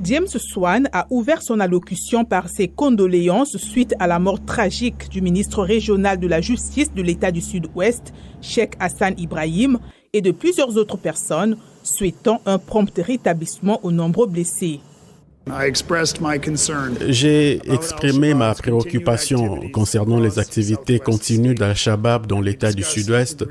James Swan a ouvert son allocution par ses condoléances suite à la mort tragique du ministre régional de la Justice de l'État du Sud-Ouest, Cheikh Hassan Ibrahim, et de plusieurs autres personnes, souhaitant un prompt rétablissement aux nombreux blessés. J'ai exprimé ma préoccupation concernant les activités continues d'Al-Shabaab dans l'État du Sud-Ouest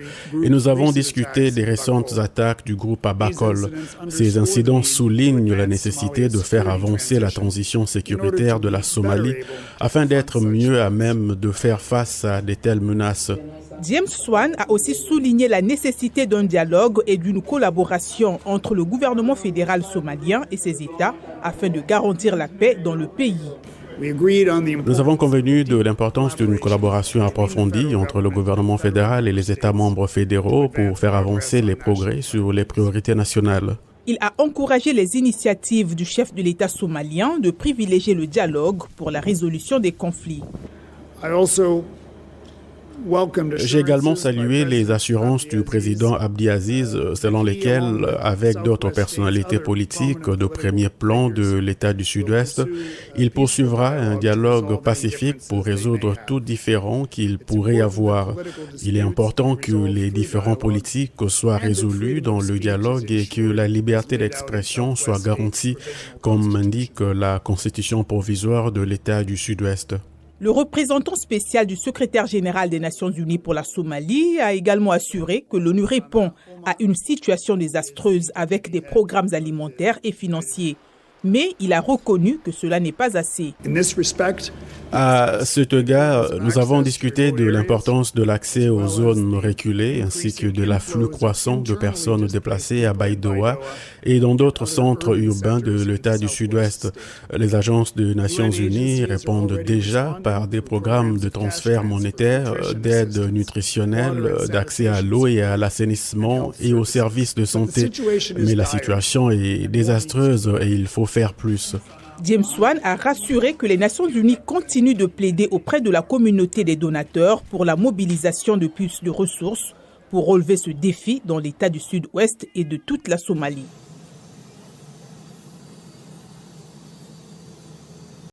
et nous avons discuté des récentes attaques du groupe Abaqol. Ces incidents soulignent la nécessité de faire avancer la transition sécuritaire de la Somalie afin d'être mieux à même de faire face à de telles menaces. James Swan a aussi souligné la nécessité d'un dialogue et d'une collaboration entre le gouvernement fédéral somalien et ses États afin de garantir la paix dans le pays. Nous avons convenu de l'importance d'une collaboration approfondie entre le gouvernement fédéral et les États membres fédéraux pour faire avancer les progrès sur les priorités nationales. Il a encouragé les initiatives du chef de l'État somalien de privilégier le dialogue pour la résolution des conflits. J'ai également salué les assurances du président Abdi Aziz selon lesquelles, avec d'autres personnalités politiques de premier plan de l'État du Sud-Ouest, il poursuivra un dialogue pacifique pour résoudre tout différend qu'il pourrait y avoir. Il est important que les différends politiques soient résolus dans le dialogue et que la liberté d'expression soit garantie, comme indique la Constitution provisoire de l'État du Sud-Ouest. Le représentant spécial du secrétaire général des Nations Unies pour la Somalie a également assuré que l'ONU répond à une situation désastreuse avec des programmes alimentaires et financiers. Mais il a reconnu que cela n'est pas assez. À cet égard, nous avons discuté de l'importance de l'accès aux zones reculées ainsi que de l'afflux croissant de personnes déplacées à Baidoa et dans d'autres centres urbains de l'État du Sud-Ouest. Les agences des Nations Unies répondent déjà par des programmes de transfert monétaire, d'aide nutritionnelle, d'accès à l'eau et à l'assainissement et aux services de santé. Mais la situation est désastreuse et il faut faire plus. James Swan a rassuré que les Nations Unies continuent de plaider auprès de la communauté des donateurs pour la mobilisation de plus de ressources pour relever ce défi dans l'État du Sud-Ouest et de toute la Somalie.